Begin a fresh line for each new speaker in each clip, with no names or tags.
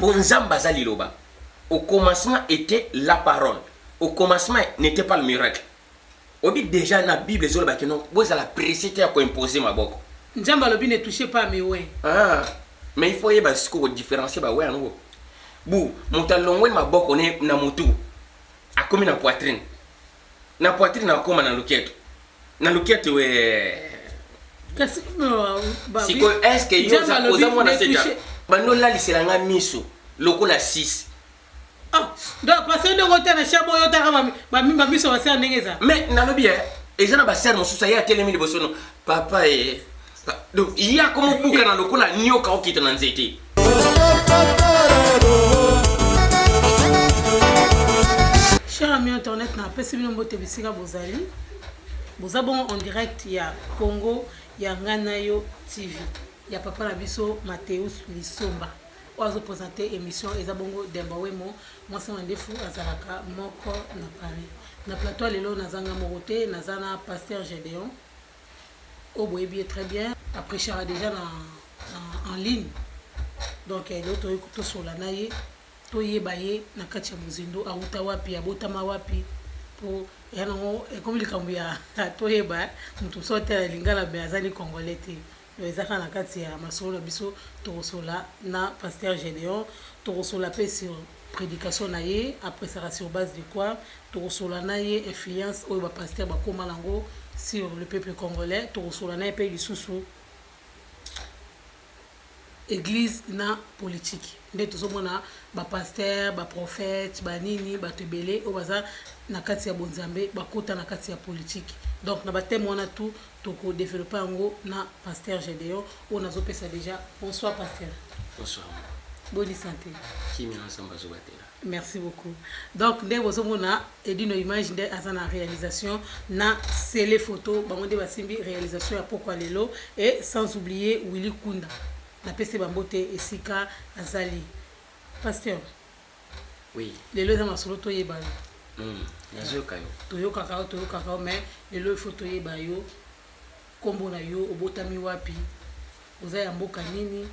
Ponzamba Zaliloba. Au commencement était la parole. Au commencement n'était pas le miracle. On dit déjà dans la Bible, que non, vous allez préciter à imposer ma boque.
Nzamba lobi ne touchez pas mes ouais.
Ah, mais il faut y avoir ce qu'on différencier bah ouais en gros. Bou, mon talon ma boque on est na motu. A comme na poitrine. Na poitrine na comme na loquette. Na loquette ouais.
Qu'est-ce que
si ko est-ce que yo za oza mona seta. Bando la liselanga miso. Loko la 6.
Ah, donc parce que de côté na chabo yo ta ba miso va ser ndengeza.
Mais na lobi et ça na ba ser mosusa ya telemi liboso no. Papa et donc il y a comme bouka na loko na nyoka okita na nzete.
Cher ami internet na pesi bino mbote bisika bozali. Bozabon en direct il y a Congo, il y a Nganayo TV. Il y a papa na biso Mateus Lisomba. Oazo présenter émission ezabongo Dembawemo. Moi c'est Mandefu azalaka moko na Paris. Na plateau lelo nazanga morote nazana pasteur Gédéon. Oboyebi très bien. Après Chara déjà en ligne. Donc l'autre écoute sur la naie. Toyebaye na kati ya muzindo auta wapi abotama wapi po yango comme likambo ya toyeba mutu sote lingala be azali congolais te ezaka na kati ya masolo biso tokosola na pasteur Gédéon tokosola pe sur prédication na ye après ça sur base de quoi tokosola na ye influence oyo ba pasteur ba koma nango sur le peuple congolais tokosola na pe lisusu église na politique nde tozomona ba pasteur ba prophète ba nini ba tebele o baza na kati ya bonzambe bakota na kati ya politique donc na ba thème wana tout toko développer ngo na pasteur Gédéon on a zopesa déjà bonsoir pasteur.
Bonsoir.
Bonne santé.
Kimi ensemble zobatela.
Merci beaucoup. Donc nde bozomona edino image nde azana réalisation na sele photo bango nde basimbi réalisation ya Pourquoi Lelo et sans oublier Willy Kunda. Na pese bambote esika azali. Pasteur.
Oui.
Lelo za masolo to yeba.
Nazoka yo.
Toyoka kao mais lelo il faut to yeba yo. Kombo na yo obotami wapi? Oza ya mboka nini?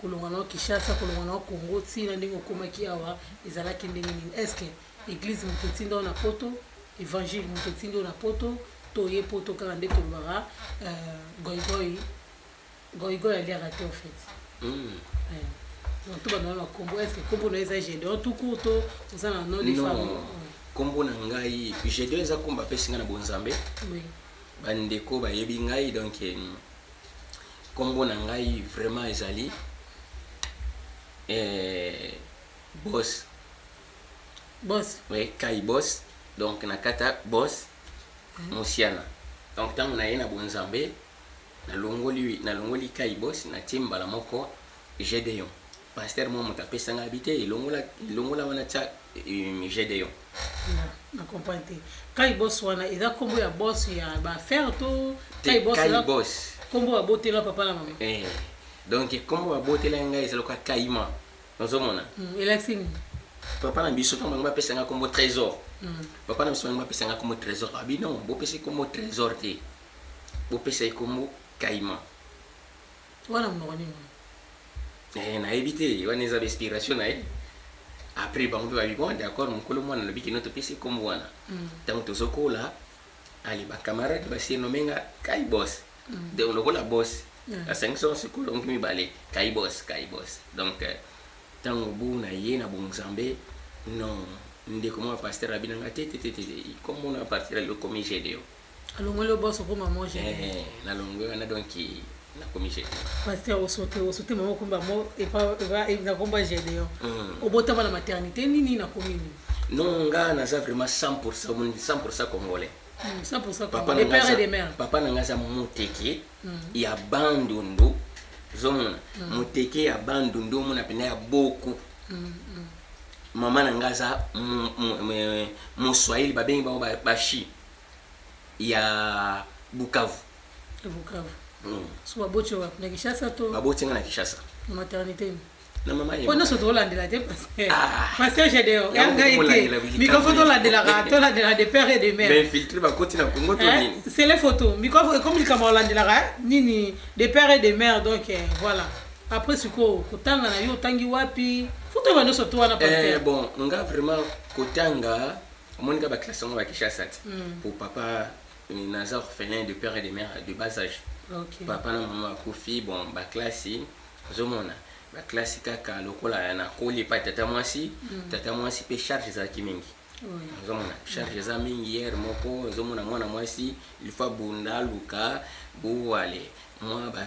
Kolonga na Kinshasa, kolonga na Congo, tina ndingo komaki awa ezalaki ndenge nini? Est-ce que église mutetindo na poto, évangile mutetindo na poto, toye poto kala nde tolobara goigoy ali raté en fait. Donc tout bana na Congo, est-ce que Congo na eza Gédéon tout court to oza na nom de famille?
Congo na ngai Gédéon eza komba pesinga na bonzambe.
Oui.
Bandeko ba yebi ngai donc Congo na ngai vraiment ezali boss. Oui, kai boss. Donc nakata boss Mosiana. Donc tant na yena bonzambe na longoli kai boss na timba la moko Gédéon. Pasteur mo mutapesa nga habité longola wana cha Gédéon.
Na comprendre. Kai boss wana eza kombo ya boss ya ba faire to kai
boss.
Kombo abotela papa na mama.
Donc kombo abotela nga ezaloka kaima. Nozomona.
Elexing.
Papa na biso to mangba pesa nga kombo trésor. Papa na biso mangba pesa nga kombo trésor. Abi non, bo pesa kombo trésor te. Bo pesa kombo kaima.
Wana mnoni.
Na éviter, wana eza inspiration na après bango ba bon d'accord mukolo mwana lobi kino to pesa kombo wana. Donc tozokola ali ba camarade ba sino menga kai boss. De lokola boss. À 500 secondes donc mi balé kai boss. Donc tango bu na ye na bonzambe non ndeko mo pasteur abinanga tete comme on a partir le commis Gédéon.
Alors le boss ko maman Gédéon.
Na longo na donc na commis Gédéon.
Pasteur au sauter maman komba mo et pas na komba Gédéon. Obota na maternité nini na commune.
Non nga na za vraiment 100% congolais.
100% papa des pères et des mères.
Papa nanga za moteki ya bandundu zomona moteki ya bandundu mona pena ya boku. Mama nanga za Moswahili babengi ba bashi ya Bukavu.
So babocho na Kinshasa to
babocho na Kinshasa.
Maternité.
Na mama ye.
Kono soto la de la parce que Gédéon yanga été microphone la de la des pères et des mères.
Mais filtré ba côté na Congo to nini.
C'est les photos. Microphone comme il camara la de la nini des pères et des mères donc voilà. après siko kotanga na yo tangi wapi futo bando soto wana pasteur
bon nga vraiment kotanga monika ba classe ngo ba Kinshasa pour papa naza orphelin de père et de mère de bas âge.
OK.
Papa na maman akufi bon ba classe zomona ba classe kaka lokola na koli pa tata mwasi pe charge za kimingi. Oui. Zomona charge za mingi hier moko zomona mwana mwasi il faut bunda luka bu wale moi ba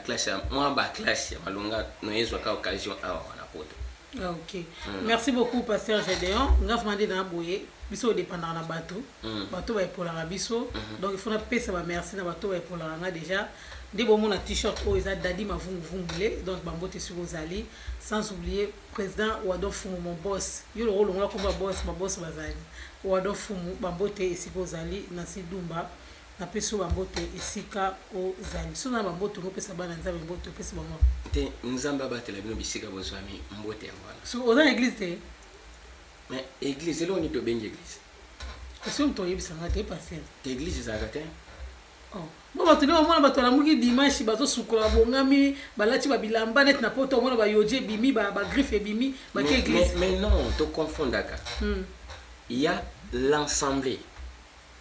classe malonga noezwa ka occasion awa na poto.
OK. Merci beaucoup pasteur Gédéon. Nga fandi na boye biso dépendant na bateau. Bateau ba pour la biso. Donc il faut na pesa ba merci na bateau ba pour la nga déjà. Ndebo mon t-shirt o eza dadi mavungule donc bambote sur ozali sans oublier président Wado Fumu mon boss. Yo le rôle on comme boss ma boss bazali. Wado Fumu bambote esiko ozali na Sidumba. Na peso bambote esika ozali. So na bambote no pesa bana nzambe bambote pesa bango.
Te nzamba batela bino bisika bozwami mbote yango.
So oza église te.
Mais église là on est to bengi église.
Est-ce que tu yebisa ngate pasteur?
Église za gata.
Oh. Bon bato ne mona bato la muki dimanche bato sukola bongami balati ba bilamba net na poto mona ba yoje bimi ba griffe bimi ba ke église.
Mais non, tu confonds d'accord. Il y a l'assemblée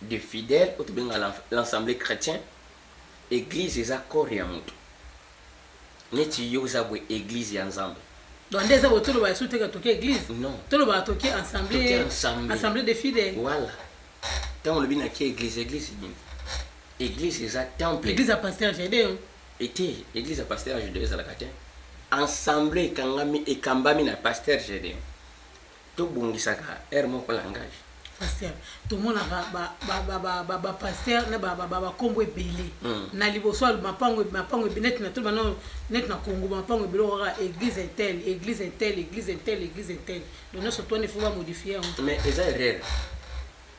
de fidèles, ou bien l'assemblée chrétien, église et accords et amour. Neti yoza bwe église et ensemble.
Donc déjà vous tout ba soute ka toke église.
Non.
Tout ba toke assemblée de fidèles.
Voilà. Tant le bina ki église ni. Église et temple.
Église à pasteur Gédéon.
Était église à pasteur Gédéon za la katin. Assemblée kangami et kambami na pasteur Gédéon. To bongisaka er moko langage.
Pasteur tout monde ba pasteur na ba kombo ebele na liboso mapango net na tout bana net na Congo mapango ebele ora église est telle donc nous surtout il faut modifier
mais eza erreur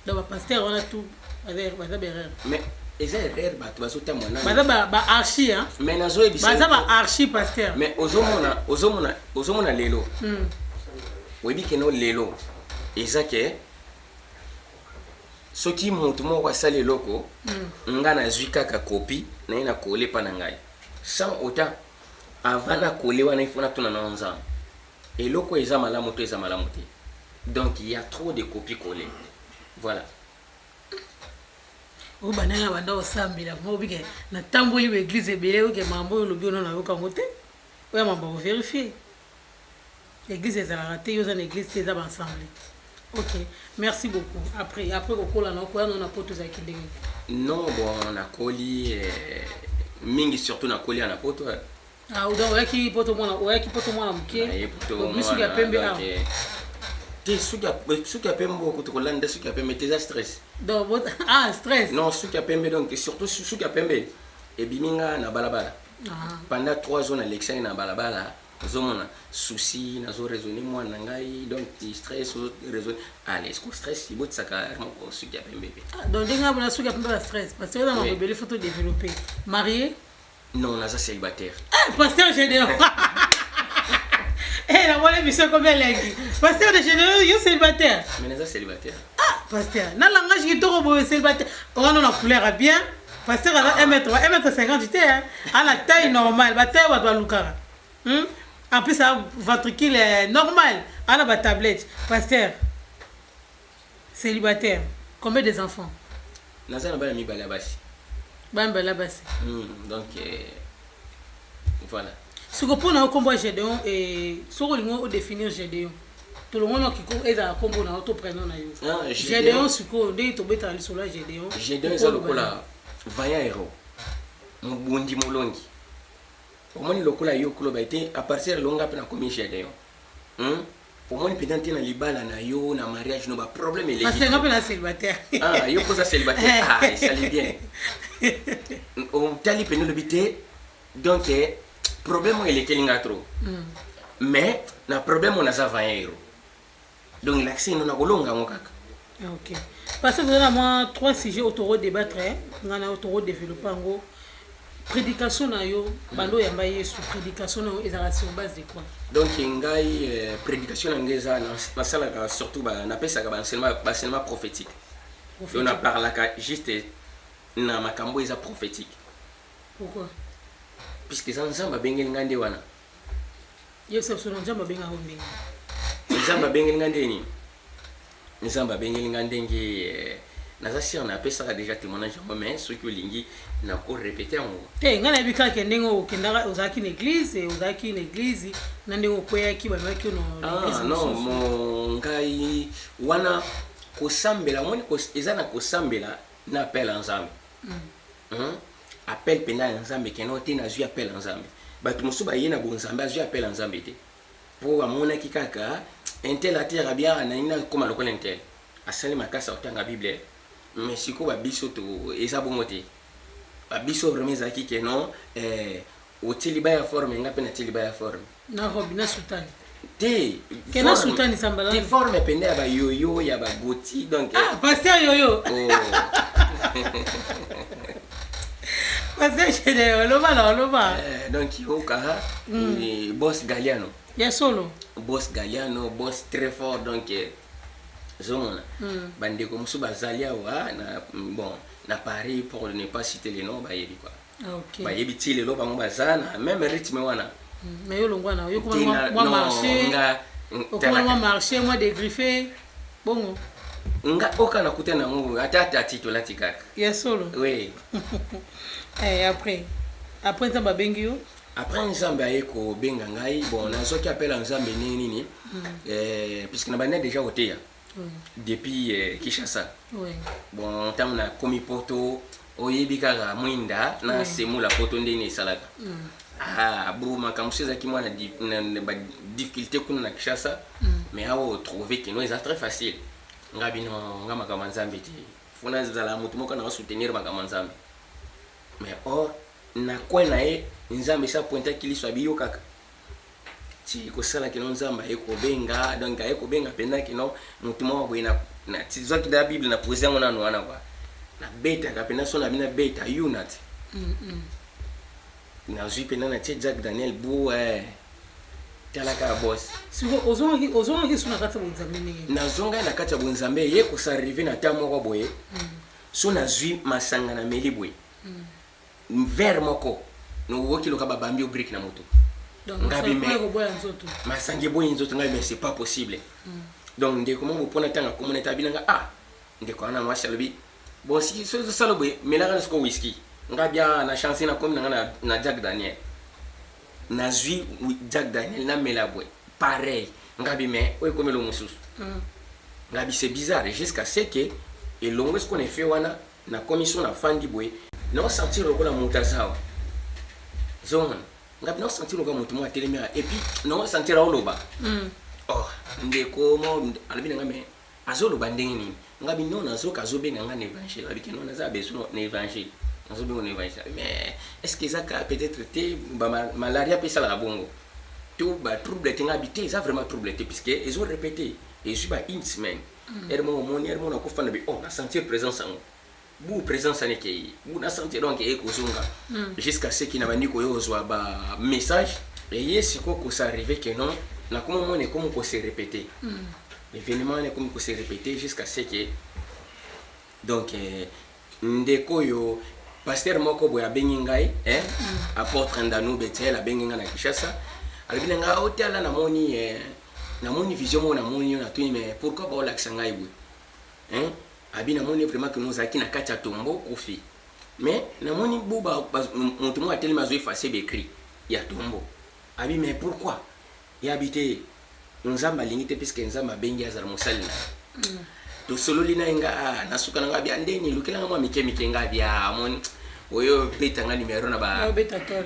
donc ba pasteur on a tout avec erreur
mais eza erreur bato bazota mwana
ba archi hein
mais nazo ebisa
ba archi pasteur
mais ozomona lelo webi keno lelo eza ke soki mutu moko asali eloko nga nazwi kaka kopi naye na kole pa na ngai sans autant avant na kole wana il faut na tuna na nzambe eloko eza malamu to eza malamu te donc il y a trop de copies collées voilà
o banana banda osambila mo bige na tamboli be église ebele o ke mambo lobi ona na yoka mote o ya mambo vérifier l'église ezalaka te yo za na église te eza ba ensemble. OK, merci beaucoup. Après kokola na ko na poto za kidenge.
Non bon na koli mingi surtout na koli na poto.
Ah uda oyaki poto mwana mke. Bisu ya pembe a.
Te suka pembe ko to kolanda suka pembe te stress.
Donc stress.
Non suka pembe donc surtout suka pembe e biminga na balabala. Pendant 3 jours na Alexandre na balabala. Zomona souci nazo raisonner moi nangai donc stress raisonner allez ce stress il bout saka moko suki pembe.
Donc denga bona suki pembe stress parce que dans ma belle photo développer marié
non naza célibataire.
Pasteur Gédéon. Eh la voilà monsieur comme elle pasteur de Gédéon yo célibataire.
Mais naza célibataire.
Pasteur na langage qui toko bo célibataire on a couleur bien pasteur a 1m50 tu hein à la taille normale ba taille wa lukara. En plus, votre kill est normal. On a ma tablette. Pasteur, célibataire, combien des enfants?
Naza na ba mi balabasi.
Ba balabasi.
Donc voilà.
Ce que pour nous combo Gédéon et ce que nous définir Gédéon. Tout le monde qui est à combo na auto prénom na yo. Gédéon ce que dès to beta li sola Gédéon.
Gédéon est le kola vaillant héros. Mubundi molongi. Omoni lokola yo kuloba été à partir de longa pe na komi Gédéon. Omoni pedante na libala na yo na mariage no ba problème est
parce que nga pe na célibataire.
Ah yo posa célibataire ça allait bien. On tali pe no lobité donc problème il était linga trop. Mais na problème on a ça vaillero. Donc l'accès non na kolonga ngokaka.
OK. Parce que vous avez moi 3 sujets autour débattre, ngana autour développer ngo prédication na yo bando yamba yesu prédication na ezala sur base de quoi?
Donc ngai prédication na ngeza na sala surtout ba na pesa ka ba enseignement prophétique. On a parlé juste na makambo eza prophétique.
Pourquoi?
Puisque ça nzamba bengeli ngande wana.
exception nzamba benga ho ndenge
nzamba bengelinga ndeni nzamba bengelinga ndenge naza sûr na pesaka déjà témoignage yango mais soki olingi nako répéter yango
te ngai nayebi kaka ndenge okendaka ozalaki na église na ndenge okweyaki bamaki
non mo ngai wana kosambela moni eza na kosambela na appel ya nzambe appel mpenza ya nzambe keno te nazwi appel ya nzambe bato mosusu baye na bonzambe azwi appel ya nzambe te mpo amonaki kaka intel atera bien nani nakoma lokola intel asali makasi aotanga bible mais sikoyo babiso to eza bongo te babiso vraiment ezalaki keno otili baya forme nga mpe natili baya forme
na robi na sultani
te
kena sultani sambala
te forme pende ya bayoyo ya bagoti donc
pasteur yoyo pasteur chede oloba
donc yoka boss Galliano
ya solo
boss Galliano boss très fort donc zomona bandeko mosusu bazali awa na bon na Paris pour ne pas citer les noms bayebi quoi bayebi ti lelo bango baza na même rythme wana
mais yo longwana yo kuma moi marché okuma marché moi dégriffé bongo
nga oka na kutana ngo ata tito lati kaka
ya solo
oui
après nzamba bengi yo
après nzambe ayeko benga ngai bon nazoki appela nzambe nini puisque na bana déjà oteya depuis Kinshasa bon tant na komi poto oyebi kaka mwinda na semula poto ndeni esalaka boma kamusi ezalaki mwa na badifficulté kuna na Kinshasa mais awa trouvé que non eza très facile nga bino nga makambo ya nzambe te funa ezala motu moko na soutenir makambo ya nzambe mais or na kwe na ye nzambe esa pointaki liso abiyo kaka ti kosala kino nzambe ayekobenga donc ayekobenga mpenza kino motu moko boye na tizwaki da bible na poesie yango nano wana kwa na betaka mpenza so na bina beta yuna te nazwi mpenza na tie Jack Daniel bu talaka boss
siko ozongaki so na kati ya bonzambe ndenge
nazongai na kati ya bonzambe ye kosarive na ta moko boye so nazwi masanga na meli boye ver moko nowoki loka babambi o brick na moto ngabi me masangi boye nzoto ngabi mais c'est pas possible donc ndeko mo pona tanga komona tabinanga ndeko ana mwasi alobi bon si so salo boye melaka sko whisky ngabi na chance na komina na Jack Daniel nazwi Jack Daniel na mela boye pareil ngabi mais oy komelo mususu ngabi c'est bizarre jusqu'à ce que et longo ce qu'on a fait wana na commission na fandi boye non sentir lokola mutazawa zone ngabi non sentir lokola mutu mwa telemi et puis non sentir oloba ndeko mo alibina ngame azoloba ndenge nini ngabi non nazoka zobenga ngane évangile abiki non naza besoin na évangile nazobenga na évangile mais est-ce que ça peut-être te malaria peut ça la bongo tout ba trouble te ngabité ça vraiment trouble te puisque ils ont répété et je ba une semaine hermo na ko fana bi na sentir présence en bu présence en ekei bu na sentir donc ekozonga jusqu'à ce qu'il na bandi ko yozwa ba message et yesiko ko ça arrivé que non na comment on est comme ko se répéter l'événement est comme ko se répéter jusqu'à ce que donc ndeko yo pasteur moko boya bengingai apôtre ndanu betel a benginga na Kinshasa alibina nga hôtel na moni vision mo na moni na tuni mais pourquoi ba la ngai boy abina moni vraiment que nous aki na kati tombo kofi mais na moni buba montu mo ateli mazo effacer bécrit ya tombo abi mais pourquoi ya habité nzamba lingite puisque nzamba bengi azala mosali na to solo lina nga na suka nga bi andeni lukela nga mike nga bi amon oyo beta nga numéro na ba
beta tol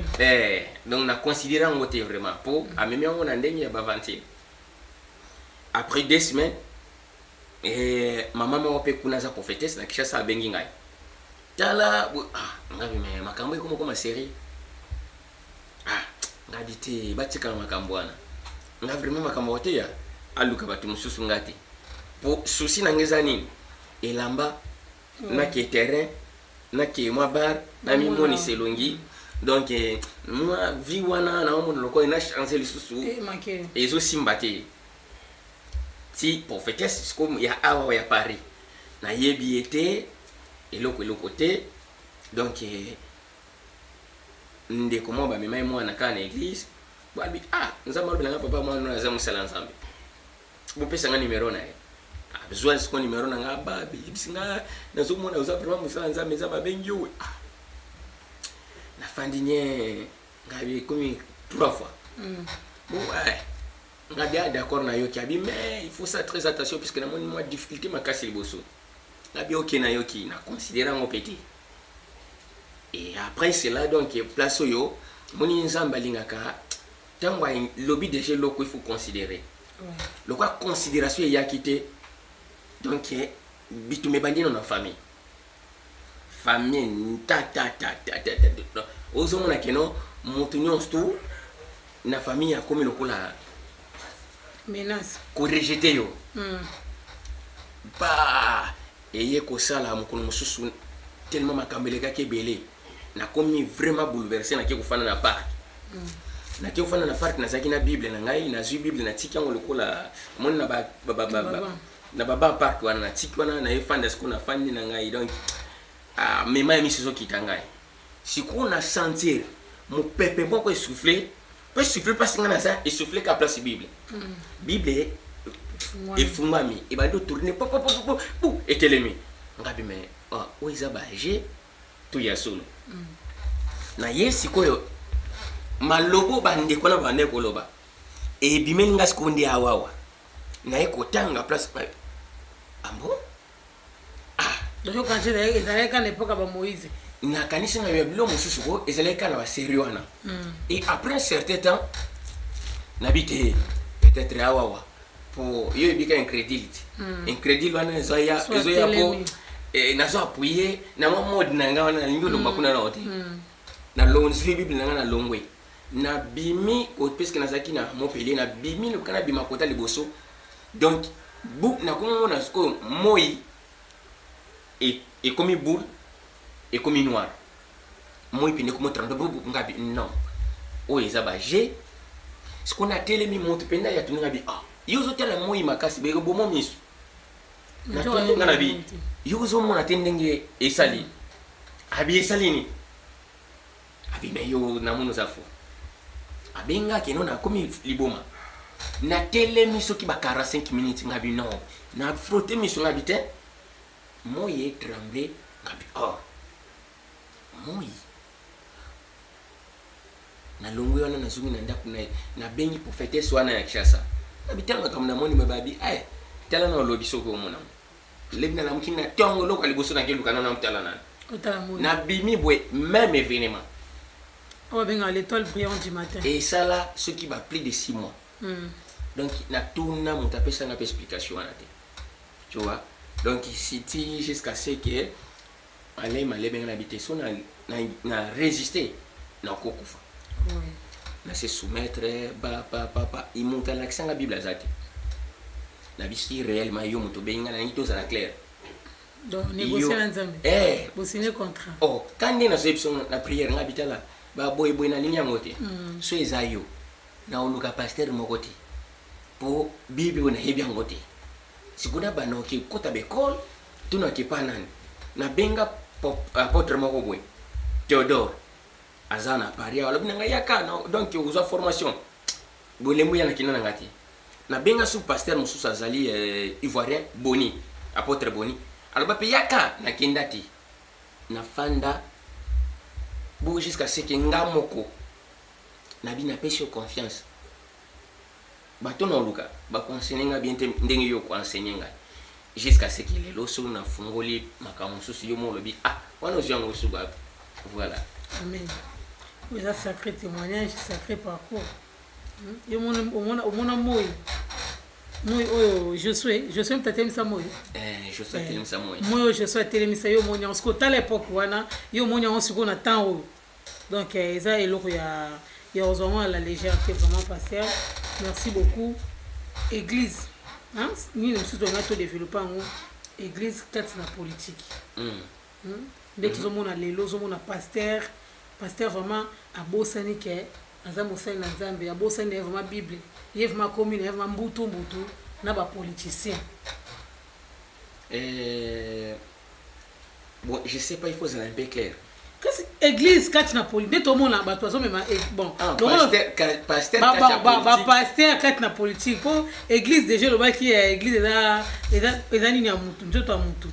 donc na considérer ngo te vraiment pour amemi ngo na ndenge ya bavanti après 2 semaines maman mo pe kuna za prophétesse na kisha sa bengi ngai tala ngabi me makambo iko moko ma série ngabi te batika makambo wana nga vraiment makambo te ya aluka batu mususu ngati po souci na ngeza nini elamba na ke terrain na ke mwa bar na mi moni selongi donc moi vi wana na mo loko na chance lisusu ezo simbate ti prophétesse comme ya awa ya Paris na yebi été eloko te donc ndeko mo ba mema mo na kana église Balbi ah nzamba bilanga papa moi na za musala nzambe. Bo pesa nga numéro na ye. Ah besoin ce numéro na nga ba bisinga nazo mona uza vraiment musala nzambe za babengi yo. Ah. Na fandinye ngabi comme 3 fois. Bon ouais. On a bien d'accord na yo ki abi mais il faut ça très attention puisque na moi difficulté makasi liboso. Na bi ok na yo ki na considérer mon petit. Et après cela donc place yo moni nzamba lingaka tangwa lobby déjà loko il faut considérer. Le quoi considération ya quitté donc bitumé bandi dans famille. Famille ta ozo mona keno montunyo stu na famille a comme lokola
menace
ko rejeter yo ba eye ko sala mukolo mususu tellement makambeleka ke belé na komi vraiment bouleversé na ke ko fana na parc na ke ko fana na parc na zaki na bible na ngai na zu bible na tiki yango lokola mon na ba na baba parc wana na tiki wana na efanda sko na fandi na ngai donc mema mi sizo kitangai siku na sentir mon pepe moko essoufflé peut souffler parce que na ça essoufflé ka place bible bible et fumami et ba do tourner pop et telemi ngabi mais o izaba je to ya solo na yesi koyo malobo bande kona bande koloba e bimeli ngasi kundi awawa na eko tanga place ambo
donc quand tu es dans l'époque l'époque ba Moïse
na kanisa na bilo mususu ko ezaleka na sérieux wana et après un certain temps nabite peut-être awawa pour yo bika incrédulité incrédule wana ezoya po nazo appuyer na mode nanga wana lingo lomba kuna na hote na lonzi bible nanga na longwe na bimi ko peske na zaki na mopeli na bimi le kana bima kota liboso donc bu na ko na sko moi et comme boule et comme noir moi pine comme 32 bu ngabi non o ezaba je ce qu'on a télémi monte penda ya tuninga bi yozo tela moi makasi be bo momisu na to ngana bi yozo mona tendenge esali abi esali ni abi me yo na muno zafo abenga keno na komi liboma na télémi soki ba 45 minutes ngabi non na frotter mi so ngabi te moi tremblé ngabi moi na longo wana na zumi na ndaku na bengi pour fêter soana ya Kishasa abitanga kama na moni mababi tela na lobi soko mona lebna na mkina tongo loko aliboso na keluka na mtala na bimi bwe même événement
on va l'étoile brillante du matin
et ça là ce qui va plus de 6 mois donc na tourna mon tapé ça na explication na te tu vois donc si jusqu'à ce que allez malebe na habiter so na résister na kokufa na se soumettre papa il monte à l'accent la Bible azati na bisi réellement yo moto benga na nito za clair
donc négocier ensemble pour signer contrat
quand na exception la prière ngabitala ba boy na linya ngote so ezayo na oluka pasteur mokoti po Bible na hebia ngote sikuna bano ki kota bekol tuna ki panani na benga apôtre moko boy Théodore azana paria wala binanga yaka donc uza formation bolemu yana kinana ngati na benga sous pasteur mususu azali ivoirien Boni apôtre Boni alors pe yaka na kindati na fanda bo jusqu'à ce que ngamoko na bina pesho confiance batono luka ba conseiller bien ndenge yo ko enseigner nga jusqu'à ce que les loso na fungoli makamususu yo mo lobi wana oziango suba voilà
amen. Oui, ça sacré témoignage, sacré parcours. Et mon moi, je suis peut-être ça moi.
Je suis tellement ça moi.
Moi, je suis tellement ça yo mon en à l'époque wana, yo mon en ce qu'on attend. Donc ça est là il y a vraiment la légèreté vraiment pasteur. Merci beaucoup. Église, hein? Ni nous sommes tout développé en église peut-être la politique. Dès qu'ils ont mon les lots, mon pasteur vraiment a bosani ke azamo sel na Nzambe a bosani vraiment Bible il vraiment commune vraiment mbutu na ba politicien
bon je sais pas il faut être un peu clair
kasi église kati na politique nde tomona bato azomema bon
pasteur
kati na politique mpo église déjà elobaki église eza nini ya mutu nzoto ya mutu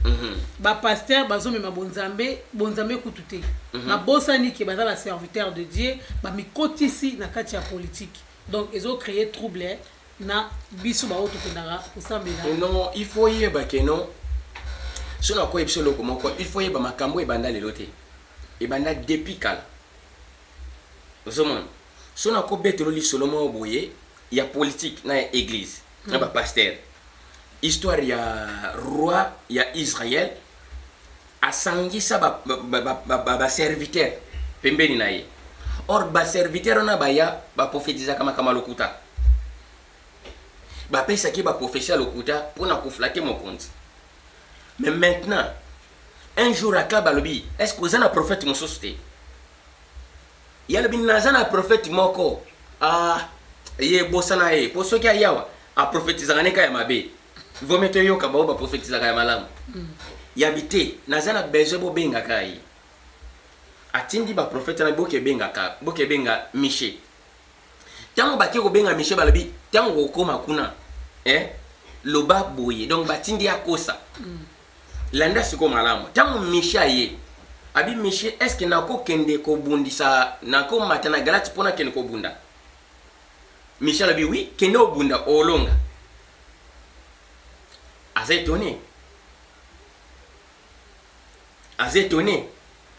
bapasteur bazomema bonzambe kutu te babosani ke baza baserviteur de dieu bamikotisi na kati ya politique donc ezocréer trouble na biso baoyo tokendaka kosambela
non il faut yeba ke non so na koyebi so eloko moko il faut yeba makambo ebanda lelo te ebanda depuis kala ozomona so na kobetelo lisolo moko boye ya politique na ya église na bapasteur histoire ya roi ya Israël asangisa baserviteur pembeni na ye or baserviteur wana baya baprophétisaka makambo lokuta bapesaki baprophétie lokuta mpona koflate mokonzi. Mais maintenant, un jour à Kabalobi, est-ce que vous avez un prophète moussousté? Il y a un prophète moko. Ah, il y a bossana e. Pour ceux qui a prophétisé à Yamabe, vous mettez yo kabao ba prophétiser à Yamalam. Il y a habité, nazana besoin bo benga kai. Atindi ba prophète na boke benga ka, boke benga Miché. Tango baki ko benga Miché balobi, tango koma kuna. Loba boye. Donc batindi akosa. Landa siko malamu tangu misha ye abi mishe est-ce que nako kende ko bundisa nako matana galati pona kende ko bunda misha labi oui kende o bunda olonga azétonné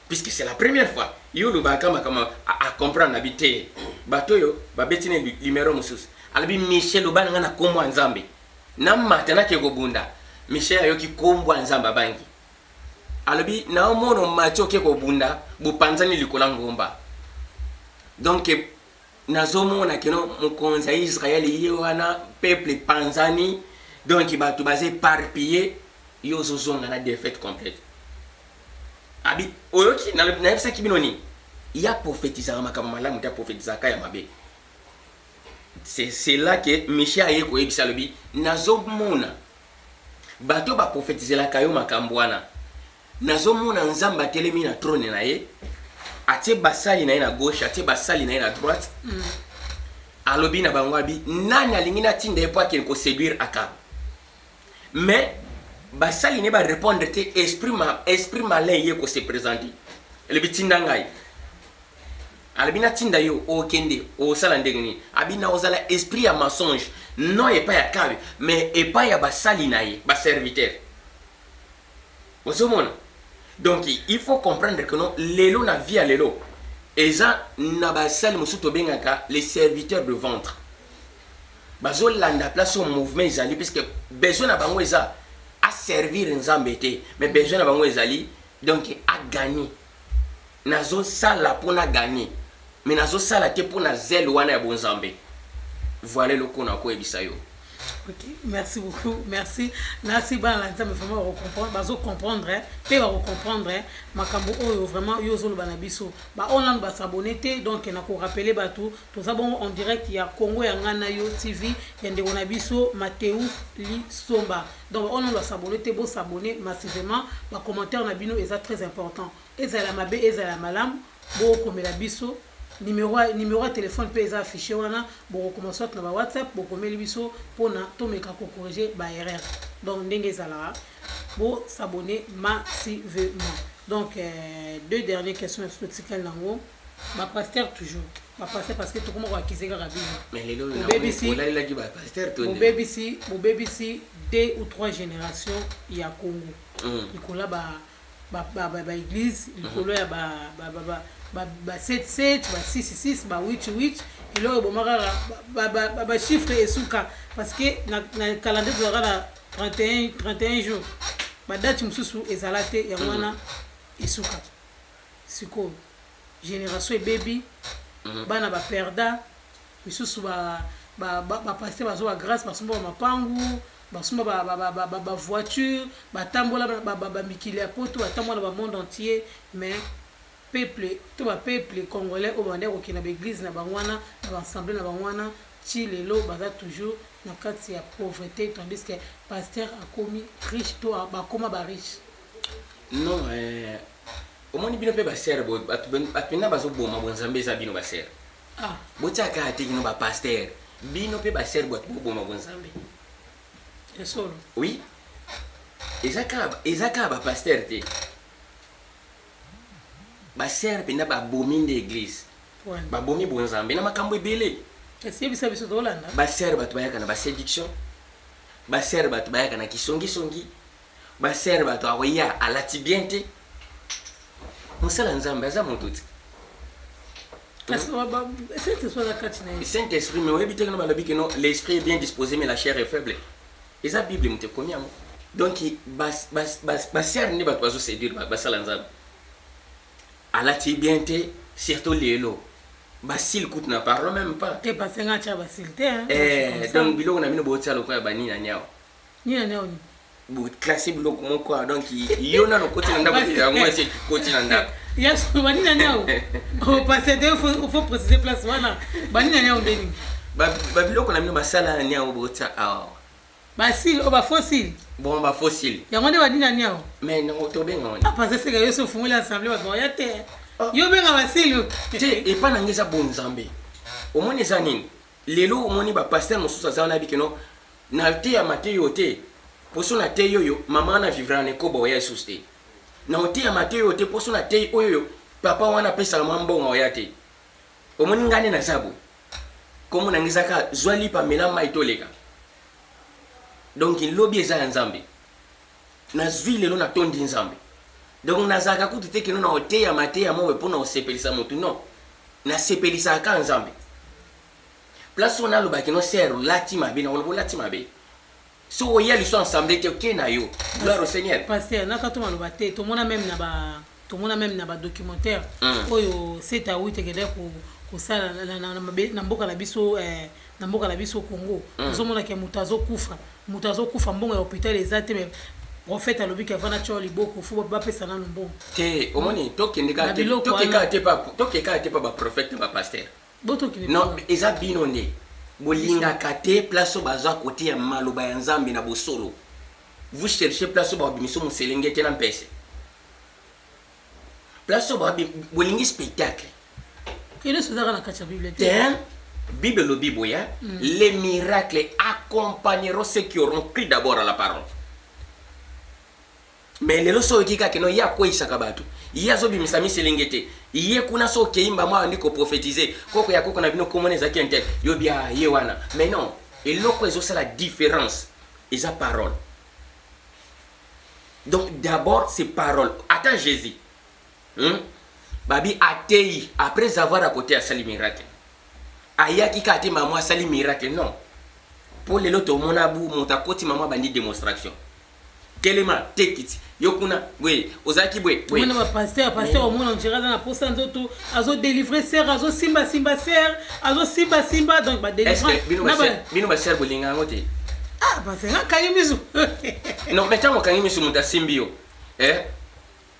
puisque c'est la première fois yo lo bakama kama à comprendre habité batoyo babetine numéro musus alabi mishe lo bana na komwa nzambe na matana ke ko bunda Michel ayoki kombwa nzamba bangi alobi na omono macho ke ko bunda bu panzani likola ngomba donc nazomona keno mukonza Israël ye wana peuple panzani donc batu basé parpillé yo zozonga na défaite complète abi oyoki na epsa kibinoni ya prophétiser makambo malamu ta prophétiser ka ya mabe c'est là que Michel aye ko ebisa lobi nazomona bato ba prophétiser la kayo makambwana nazomona nzamba telemi na trône na ye atie basali na ye na gauche atie basali na ye na droite alobi na bango abi nani alingi na tinda epo akeni ko séduire Akab mais basali ne ba répondre te esprit malin ye ko se présenter le bitinda ngai alabina tinda yo o kende o sala ndengeni abina ozala esprit ya mensonge non et pas ya kabe mais et pas ya basali na ye ba serviteur osomona donc il faut comprendre que non lelo na via lelo eza na basali musuto bengaka les serviteurs de ventre bazo landa place au mouvement ezali puisque besoin na bango eza à servir nzambe te mais besoin na bango ezali donc à gagner nazo sala pona gagner mais nazo sala te pona zèle wana ya bonzambe. Voilà le qu'on a quoi ebisayo.
Ok, merci beaucoup, merci. Merci ba la nzambe vraiment recomprendre, bazo comprendre, pe ba recomprendre makambo oyo vraiment yozo lo bana biso. Ba online ba s'abonner te donc na ko rappeler ba tout ça bon en direct il y a Congo ya ngana yo TV yende on a biso Mathéus Lisomba. Donc on doit s'abonner te bo s'abonner massivement, ba commentaire na bino est très important. Ezala mabe ezala malam bo komela biso. Numéro de téléphone peut être affiché wana bon commencer na ba WhatsApp bon komeli biso pona to meka ko corriger ba erreur donc ndenge zala bon s'abonner massivement donc deux dernières questions spéciales nango ba pasteur toujours ba pasteur parce que tout comment va kizeka rabino
mais les lots là il a dit ba pasteur tout
mon baby si 2 ou 3 générations il y a Congo ikola ba église ikolo ya ba 7 ba 6 ba 8 et là ba chiffre esuka parce que na calendrier de la 31 jours ba date mususu ezalate ya wana esuka siko génération et baby bana ba perda mususu ba passer bazo ba grâce parce que ba mapangu basuma ba voiture batambola ba mikili apoto batambola ba monde entier mais peuple tout ba peuple congolais au bande ko kina l'église na bangwana na l'assemblée na bangwana ti lelo baza toujours na kati ya pauvreté tandis que pasteur a commis riche to ba koma ba riche
non omoni bino pe basere bo atuna bazoboma bonzambe za bino basere botiaka ate kino bapasteur bino pe basere bo atuboma bonzambe
esolo
oui ezaka bapasteur te basere penda babomi nde église babomi bonzambe na makambo ebele
esiyebisa biso tolanda
basere bato bayaka na baséduction basere bato bayaka na kisongisongi basere bato akoya alati bien te mosala nzambe aza moto te Saint-Esprit mais oyebi te kino balobi kino l'esprit est bien disposé mais la chair est faible eza bible mote komi yango donc basere nde bato bazoséduire basala nzambe alati bien te surtout lelo basil coûte na parle même pas
te pasenga cha basil te
donc biloko na bino botia lokola banini na nyao
ni
bu classé biloko moko donc yona no koti na ndako yango ese koti na ndako
yes banini na nyao au passer de faut préciser place wana banini na nyao ndeni
ba biloko na bino basala na nyao botia
basil o ba fossile
bon ba fossile
yango nde banini na nyao
mais no to benga wana
parce que yo so fungula assemblée ba ya te yo benga basil
te e pa nangeza bonzambe omoni za nini lelo omoni ba pasteur mosusu azana bikeno na te ya Mateyo te poso na te yoyo mama na vivra ne ko boya Jesus te na te ya Mateyo te poso na te oyo papa wana pesa mwambongo ya te omoni ngane na sabu komo nangeza ka zwali pa melama itoleka donc il lobby eza nzambe na zwi lelo na tondi nzambe donc nazaka kuti te kino na ote ya Mateya mo pona osepelisa mutu non na sepelisa ka nzambe place on a le bakino ser lati mabe na olbo lati mabe so oya liso ensemble te ok na yo gloire au Seigneur
pasteur na ka to maloba te to mona même na ba documentaire oyo c'est à 8 que ko sala na mboka la biso na mboka la biso Congo ozomona ke mutazo kufa mbongo ya hôpital ezate mais en fait alobi ke vana cho liboko fu ba pesa na mbongo
te omoni tokendeka te pa ba prophète ba pasteur non eza bino nde bolinga kate place baza côté ya maloba ya nzambe na bosolo vous cherchez place ba bimiso muselenge te na mpese place ba bolingi spectacle
kile sozaka na kacha bible
te bible lo biboya les miracles accompagneront ceux qui auront cru d'abord à la parole mais lelo so kika keno ya ko isaka batu yazo bimisa miselengete iye kuna so keimba mwa ndiko prophétiser koko ya koko na bino komoneza ki entel yo bia ye wana mais non eloko ezo c'est la différence eza parole donc d'abord c'est parole attends Jésus babi atei après avoir à côté à sali miracle ayaki ka te maman sali miracle non pour lelo to mona bu montakoti maman bandi démonstration kelema take it yokuna we ozaki bwe
mwana ba pasteur omona onjira na posa nzoto azo délivrer ser azo simba ser azo simba donc ba délivrer
bino ba ser bolinga ngote
parce que kangi misu
non mais tango kangi misu muta simbio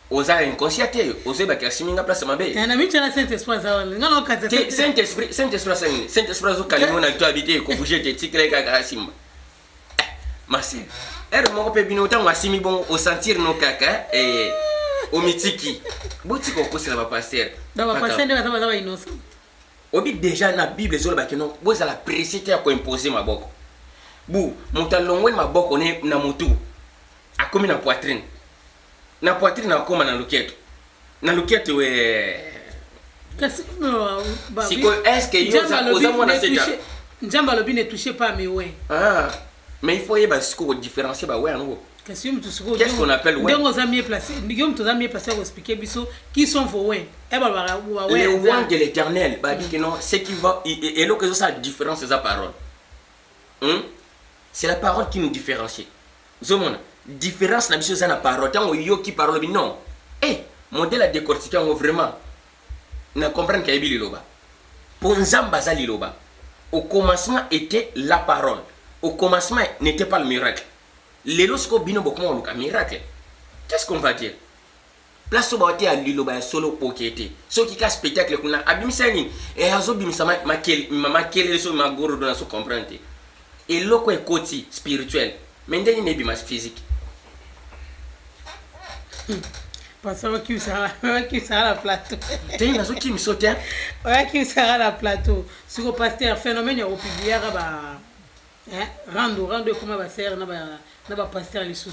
oza inconscient te ozeba ka siminga place mabe
na micha na Saint-Esprit za ngano ka
Saint-Esprit zo kalimo na to habiter ko bouger te tikre ka simba Marcel moko pe bino tango asimi bon au sentir no kaka au mitiki botiko ko sala ba pasteur
nde ba innocent
obi déjà na bible zo ba kino boza la précité ko imposer maboko bu mutalongwe maboko ne na mutu akomi na poitrine akoma na loketo we
kasi
siko est-ce que yoza mona seta
njamba lobi ne touchez pas mes ouais
mais il faut y différencier bah ouais en gros.
Qu'est-ce qu'on appelle ouais? Donc on a mieux placé. Guillaume tu as mieux placé pour expliquer biso qui sont vos ouais.
Les ouais de l'Éternel bah dit que non c'est qui va et là que ça la différence c'est la parole. C'est la parole qui nous différencie. Zomona différence la biso c'est la parole tant yo qui parole non. Modèle à décortiquer vraiment. Na comprendre qu'il y a biloba. Pour nzamba za liloba. Au commencement était la parole. Au commencement n'était pas le miracle. Les lorsqu'on bino beaucoup le miracle. Qu'est-ce qu'on va dire? Place au bâti à l'île solo pokete. Ce qui casse spectacle qu'on a abimisani et azo bimisama ma kele so ma goro dans so comprendre. Et loko est côté spirituel. Mais ndeni ne bimas physique.
Parce que ça la plateau.
T'es dans ce qui me saute.
Ouais, ça la plateau. Sur le pasteur phénomène il publié rando comment va faire na ba pasteur les sous.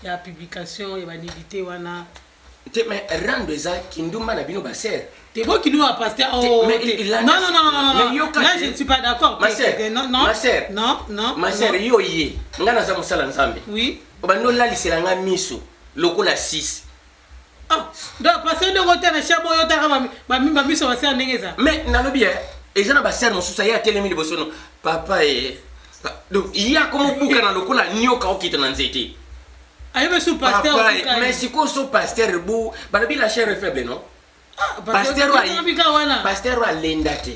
Il y a publication, il y a nudité wana.
Mais rando ça kinduma na bino baser.
T'es beau qui nous a pasteur. Oh, non. Là je ne suis pas d'accord.
Ma sœur.
Non.
Ma sœur yo yé. Ngana za musala nzambe.
Oui.
Obando la lisela nga miso. Lokola 6.
Ah, donc parce que de côté na chabo yo ta ba miso va ser ndengeza.
Mais nalobi ezana ba ser mosusa ya telemi liboso no. Papa donc il y a comme buka na lokola nyoka okita na nzete.
Ayo be sous pasteur.
Mais si ko so pasteur bu, banabi la chair est faible non? Pasteur a lendate.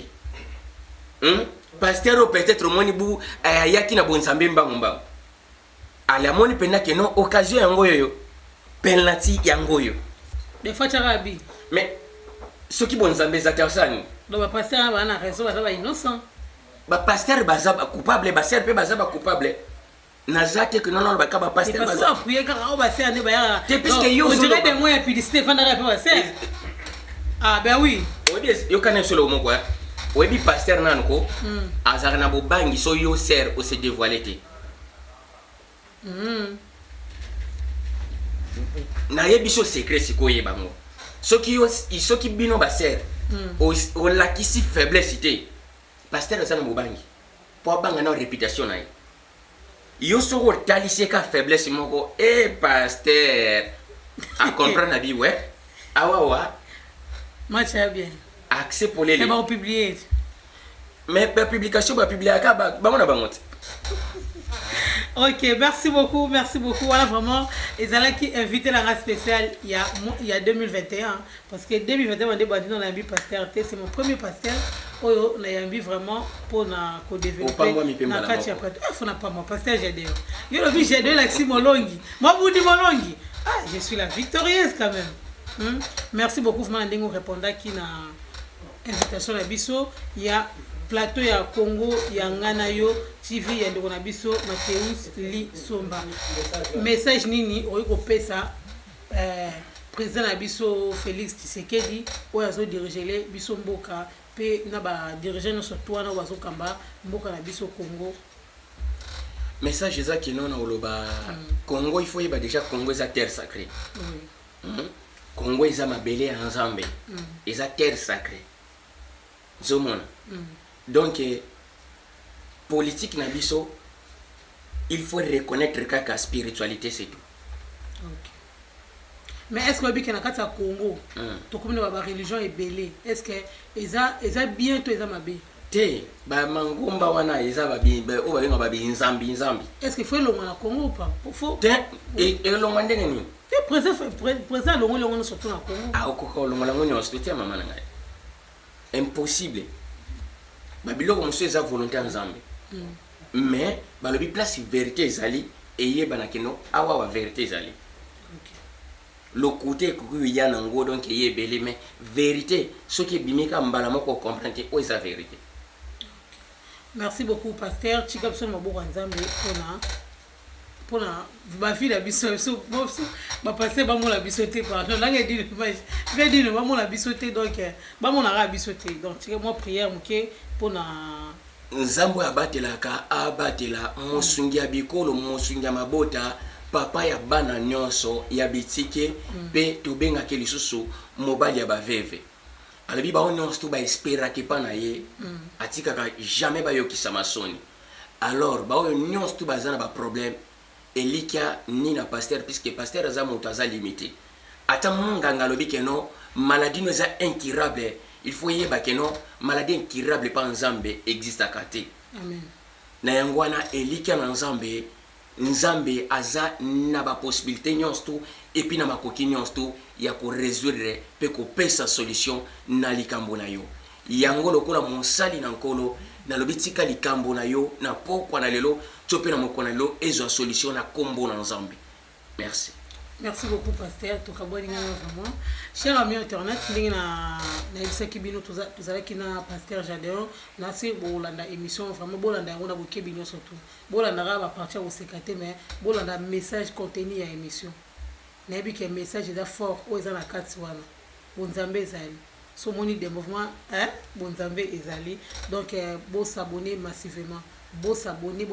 Pasteur peut-être moni bu ayaki na bonsambe mbangomba. Ala moni penda que non occasion yango yo. Penalty yango yo.
Des fois tu as bi.
Mais ce qui bonsambe za tersani.
Donc ba pasteur ba na raison ba innocent.
Ba pasteur baza coupable, ba ser pe baza ba coupable. Nazate que non ba ka ba pasteur baza.
Parce que prier ka ba ser ne ba ya.
Puisque yo
on dirait des moyens publicité fanda ba ser. Ah ben oui.
Obi yo kana solo mo quoi. Obi pasteur nanko. Azara na bo bangi so yo ser o se dévoiler té. Na yebi so secret siko yebango. Soki bino ba ser. O la kisi faiblesse té. Pasteur za na bo bangi. Po banga na réputation na. Yo so ko talise ka faiblesse moko pasteur. A comprendre na bi ouais. Awa.
Moi très bien.
Accès pour les.
Et va publier.
Mais la publication va publier à mon bangote.
Ok, merci beaucoup. Voilà vraiment, ils allaient qui inviter la race spéciale il y a 2021 parce que 2021 on a débattu dans la vie pasteur, c'est mon premier pasteur. On a envie vraiment pour na ko développer na kati après. Faut na pas moi pasteur j'adore. Yo le vie j'adore l'axi molongi. Moi vous dit molongi. Ah, je suis la victorieuse quand même. Merci beaucoup vraiment ndingo répondant qui na invitation à biso, il y a plateau ya Congo ya ngana yo TV ya ndeko na biso Mateus Lisomba. Message nini oyiko pesa président na biso Félix Tshisekedi oyo azo diriger biso mboka pe na ba diriger no surtout na bazo kamba mboka na biso Congo.
Message za kino na oloba Congo il faut yeba déjà Congo est terre sacrée. Congo est mabele ya Nzambe. Est terre sacrée. Zomona. Donc politique na biso il faut reconnaître que la spiritualité c'est tout.
Okay. Mais est-ce que bikena kata Congo to comme ba religion est belé est-ce que eza bien to eza mabe
te ba mangomba wana eza ba bien o ba yenga ba bien nzambi
est-ce que faut longo na Congo ou pas faut
te et longo ndenge ni
président longo surtout na Congo
ah okoko longo lango nyo surtout ya mama ngai impossible. Babilo comme ça volonté ensemble. Mais balobi place vérité ezali et yebana keno awa wa vérité ezali. Le côté que y a nango donc yebeli mais vérité ce qui bimika mbala moko comprendre o esa vérité.
Merci beaucoup pasteur Chikapson maboko nzambe pona ba fille la biso ba passer ba mo la bisoté pardon là il dit je dis ba mo la bisoté donc ba mo na bisoté donc moi prière moké pona
nzambo abatelaka abatela mosungi ya bikolo mosungi ya mabota papa ya bana nyonso ya bitike pe tobenga ke lisusu mobali ya baveve alobi ba nyonso to ba espera ke pa na ye atika ka jamais ba yokisa masoni alors ba nyonso to bazana ba problème elikia ni na pasteur puisque pasteur aza moto aza limité ata munganga lobi ke non maladie nous est incurable il faut yeba ke non maladie incurable pas nzambe existe à côté
amen
na yangwana elikia na nzambe aza na ba possibilité nyonso et puis na makoki nyonso ya ko résoudre pe ko pesa solution na likambo na yo yango lokola mosali na nkolo na lobi tika likambo na yo na pokwa na lelo topé na mokona lelo ezo solution na kombo na nzambe. Merci.
Merci beaucoup pasteur tokabwani vraiment cher ami internet ndingi na ibisaki bino tozalaki na pasteur Jadeo na si bolanda émission vraiment bolanda yango na bokebi nyonso surtout bolanda ba partir au sekate mais bolanda message contenu ya émission nayebi ke message eza fort oyo eza na kati wana bonzambe ezali so moni des mouvements bonzambe ezali donc bosabone massivement bosabone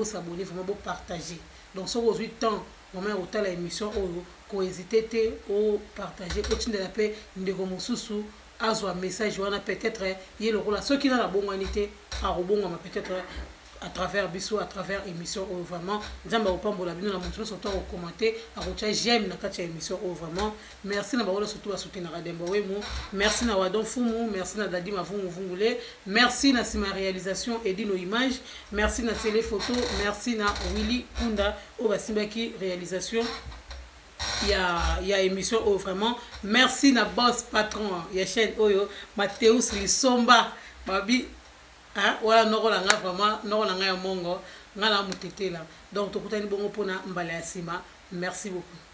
vraiment bopartager donc soki ozwi temps vraiment ya kotala émission oyo kohésite te opartage otindela mpe ndeko mosusu azwa message wana peut-être ye lokola soki na bongwani te akobongwama peut-être à travers biso à travers émission oyo vraiment nzambe akopambola bino na moto nyonso to akokomante akotya j'aime na kati ya émission oyo vraiment merci na bango surtout basoutenaka Demba Wemu, merci na Wadon Fumu, merci na Dadi Mavungule, merci na Sima réalisation Edino Image, merci na Télé Photo, merci na Willy Kunda oyo basimbaki réalisation ya émission oyo vraiment merci na boss patron ya chaîne oyo Mateus Lisomba babi wala noko na nga vraiment noko na nga ya mongo nga na mutetela donc tokutani bongo mpona mbala ya nsima merci beaucoup.